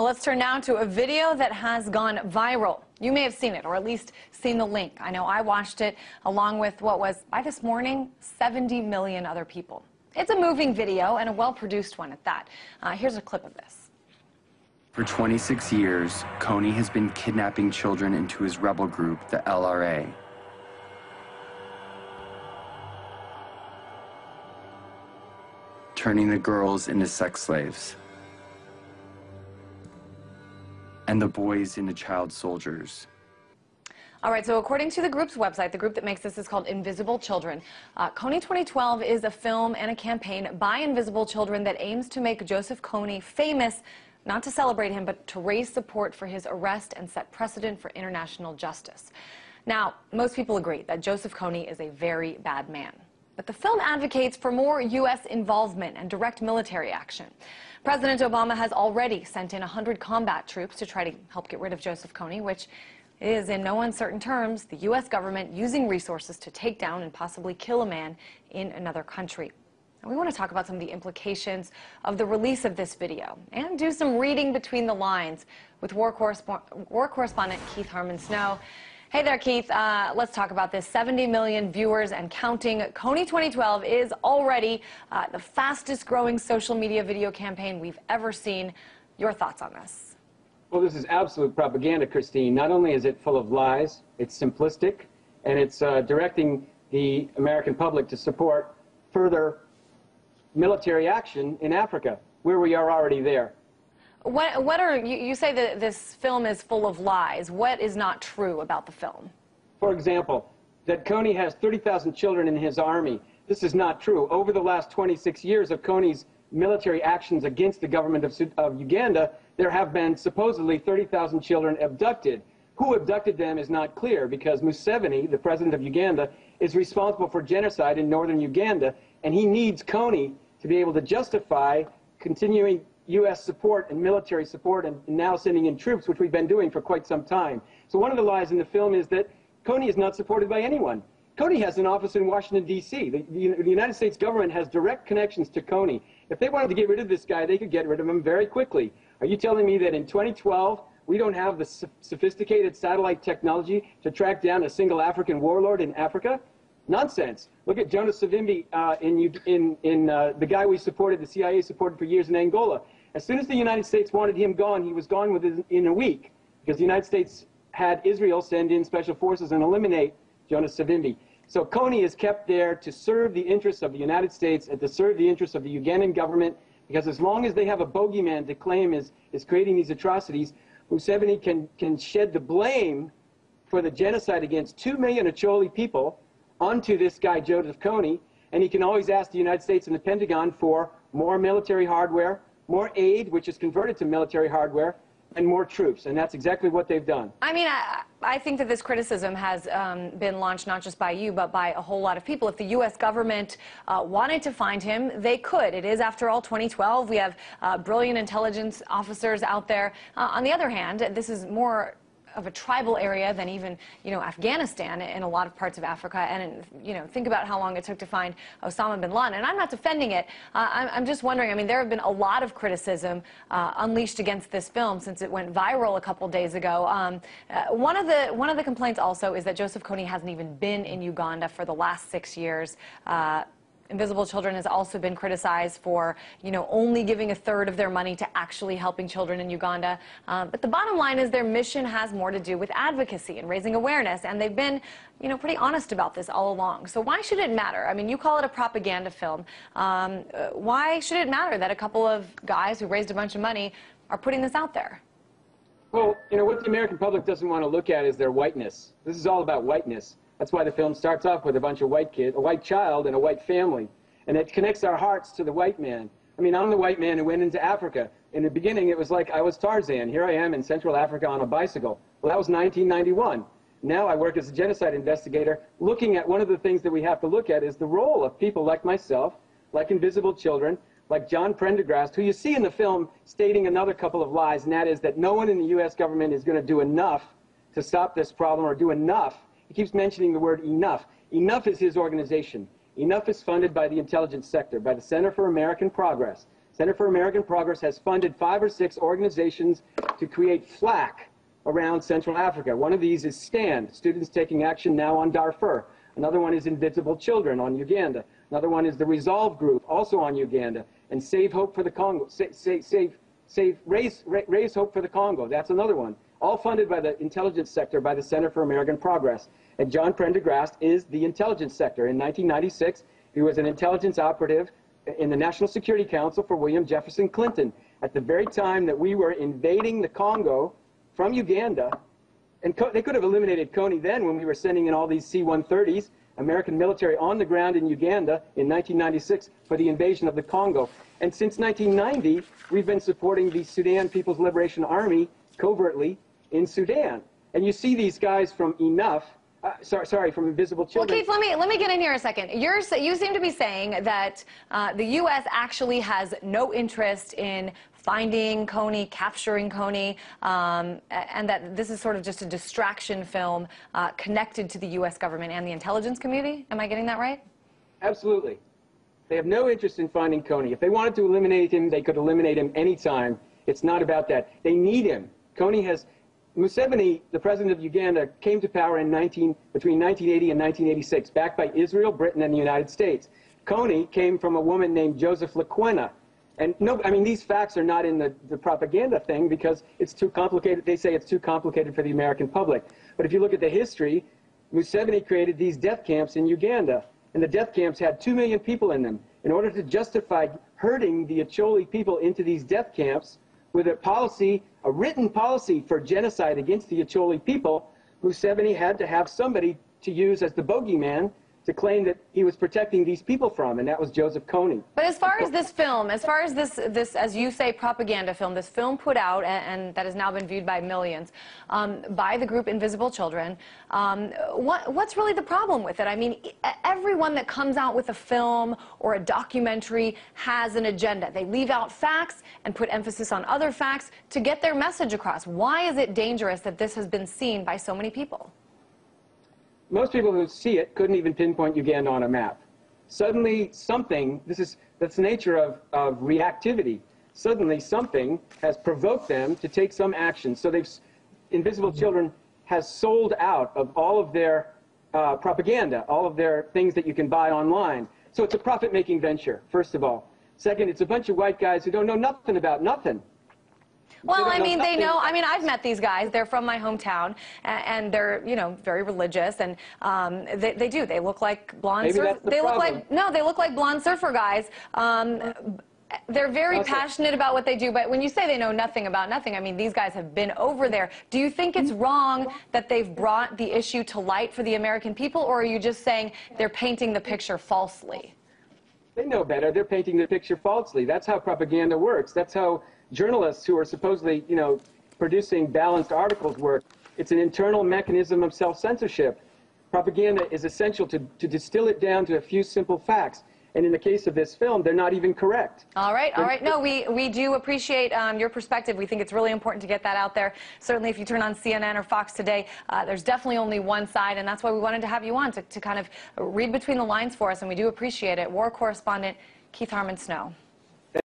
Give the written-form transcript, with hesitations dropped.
Well, let's turn now to a video that has gone viral. You may have seen it, or at least seen the link. I know I watched it along with what was, by this morning, 70 million other people. It's a moving video and a well-produced one at that. Here's a clip of this. For 26 years, Kony has been kidnapping children into his rebel group, the LRA. Turning the girls into sex slaves. And the boys into child soldiers. All right, so according to the group's website, the group that makes this is called Invisible Children. Kony 2012 is a film and a campaign by Invisible Children that aims to make Joseph Kony famous, not to celebrate him, but to raise support for his arrest and set precedent for international justice. Now, most people agree that Joseph Kony is a very bad man. But the film advocates for more U.S. involvement and direct military action. President Obama has already sent in 100 combat troops to try to help get rid of Joseph Kony, which is, in no uncertain terms, the U.S. government using resources to take down and possibly kill a man in another country. And we want to talk about some of the implications of the release of this video and do some reading between the lines with war correspondent Keith Harmon-Snow. Hey there, Keith. Let's talk about this. 70 million viewers and counting. Kony 2012 is already the fastest growing social media video campaign we've ever seen. Your thoughts on this? Well, this is absolute propaganda, Christine. Not only is it full of lies, it's simplistic, and it's directing the American public to support further military action in Africa, where we are already there. What are you say that this film is full of lies? What is not true about the film? For example, that Kony has 30,000 children in his army. This is not true. Over the last 26 years of Kony's military actions against the government of Uganda, there have been supposedly 30,000 children abducted. Who abducted them is not clear, because Museveni, the president of Uganda, is responsible for genocide in northern Uganda, and he needs Kony to be able to justify continuing U.S. support and military support, and now sending in troops, which we've been doing for quite some time. So one of the lies in the film is that Kony is not supported by anyone. Kony has an office in Washington, D.C. The United States government has direct connections to Kony. If they wanted to get rid of this guy, they could get rid of him very quickly. Are you telling me that in 2012, we don't have the sophisticated satellite technology to track down a single African warlord in Africa? Nonsense. Look at Jonas Savimbi, the guy we supported, the CIA supported for years in Angola. As soon as the United States wanted him gone, he was gone within a week, because the United States had Israel send in special forces and eliminate Jonas Savimbi. So Kony is kept there to serve the interests of the United States and to serve the interests of the Ugandan government, because as long as they have a bogeyman to claim is creating these atrocities, Museveni can shed the blame for the genocide against 2 million Acholi people onto this guy, Joseph Kony, and he can always ask the United States and the Pentagon for more military hardware, more aid, which is converted to military hardware, and more troops, and that's exactly what they've done. I mean, I think that this criticism has been launched not just by you, but by a whole lot of people. If the U.S. government wanted to find him, they could. It is, after all, 2012. We have brilliant intelligence officers out there. On the other hand, this is more of a tribal area than even, Afghanistan in a lot of parts of Africa. And, think about how long it took to find Osama bin Laden. And I'm not defending it. I'm just wondering, I mean, there have been a lot of criticism unleashed against this film since it went viral a couple days ago. One of the complaints also is that Joseph Kony hasn't even been in Uganda for the last 6 years. Invisible Children has also been criticized for, only giving 1/3 of their money to actually helping children in Uganda. But the bottom line is their mission has more to do with advocacy and raising awareness, and they've been, pretty honest about this all along. So why should it matter? I mean, you call it a propaganda film. Why should it matter that a couple of guys who raised a bunch of money are putting this out there? Well, what the American public doesn't want to look at is their whiteness. This is all about whiteness. That's why the film starts off with a bunch of white kids, a white child and a white family. And it connects our hearts to the white man. I mean, I'm the white man who went into Africa. In the beginning, it was like I was Tarzan. Here I am in Central Africa on a bicycle. Well, that was 1991. Now I work as a genocide investigator, looking at one of the things that we have to look at is the role of people like myself, like Invisible Children, like John Prendergast, who you see in the film stating another couple of lies, and that is that no one in the U.S. government is going to do enough to stop this problem or do enough. He keeps mentioning the word enough. Enough is his organization. Enough is funded by the intelligence sector, by the Center for American Progress. Center for American Progress has funded 5 or 6 organizations to create FLAC around Central Africa. One of these is STAND, Students Taking Action Now on Darfur. Another one is Invisible Children on Uganda. Another one is the Resolve Group, also on Uganda. And Save Hope for the Congo. Raise Hope for the Congo. That's another one. All funded by the intelligence sector, by the Center for American Progress. And John Prendergast is the intelligence sector. In 1996, he was an intelligence operative in the National Security Council for William Jefferson Clinton. At the very time that we were invading the Congo from Uganda, and they could have eliminated Kony then when we were sending in all these C-130s, American military on the ground in Uganda in 1996 for the invasion of the Congo. And since 1990, we've been supporting the Sudan People's Liberation Army covertly in Sudan. And you see these guys from from Invisible Children. Well, Keith, let me get in here a second. You seem to be saying that the U.S. actually has no interest in finding Kony, capturing Kony, and that this is sort of just a distraction film connected to the U.S. government and the intelligence community. Am I getting that right? Absolutely. They have no interest in finding Kony. If they wanted to eliminate him, they could eliminate him anytime. It's not about that. They need him. Kony has... Museveni, the president of Uganda, came to power between 1980 and 1986, backed by Israel, Britain, and the United States. Kony came from a woman named Joseph Lequena. And no, I mean, these facts are not in the propaganda thing because it's too complicated. They say it's too complicated for the American public. But if you look at the history, Museveni created these death camps in Uganda. And the death camps had 2 million people in them. In order to justify herding the Acholi people into these death camps with a written policy for genocide against the Acholi people, Museveni had to have somebody to use as the bogeyman to claim that he was protecting these people from, and that was Joseph Kony. But as far as this film, as far as this, as you say, propaganda film, this film put out, and that has now been viewed by millions, by the group Invisible Children, what's really the problem with it? I mean, everyone that comes out with a film or a documentary has an agenda. They leave out facts and put emphasis on other facts to get their message across. Why is it dangerous that this has been seen by so many people? Most people who see it couldn't even pinpoint Uganda on a map. Suddenly something, that's the nature of reactivity. Suddenly something has provoked them to take some action. So Invisible Children has sold out of all of their propaganda, all of their things that you can buy online. So it's a profit-making venture, first of all. Second, it's a bunch of white guys who don't know nothing about nothing. Well, I mean, they know. I mean, I've met these guys. They're from my hometown, and they're, you know, very religious, and they do. They look like blonde. They look like blonde surfer guys. They're very passionate about what they do, but when you say they know nothing about nothing, I mean, these guys have been over there. Do you think it's wrong that they've brought the issue to light for the American people, or are you just saying they're painting the picture falsely? They know better. They're painting the picture falsely. That's how propaganda works. That's how journalists who are supposedly, you know, producing balanced articles work. It's an internal mechanism of self-censorship. Propaganda is essential to distill it down to a few simple facts. And in the case of this film, they're not even correct. All right, all right. No, we do appreciate your perspective. We think it's really important to get that out there. Certainly, if you turn on CNN or Fox today, there's definitely only one side, and that's why we wanted to have you on, to kind of read between the lines for us, and we do appreciate it. War correspondent Keith Harmon Snow.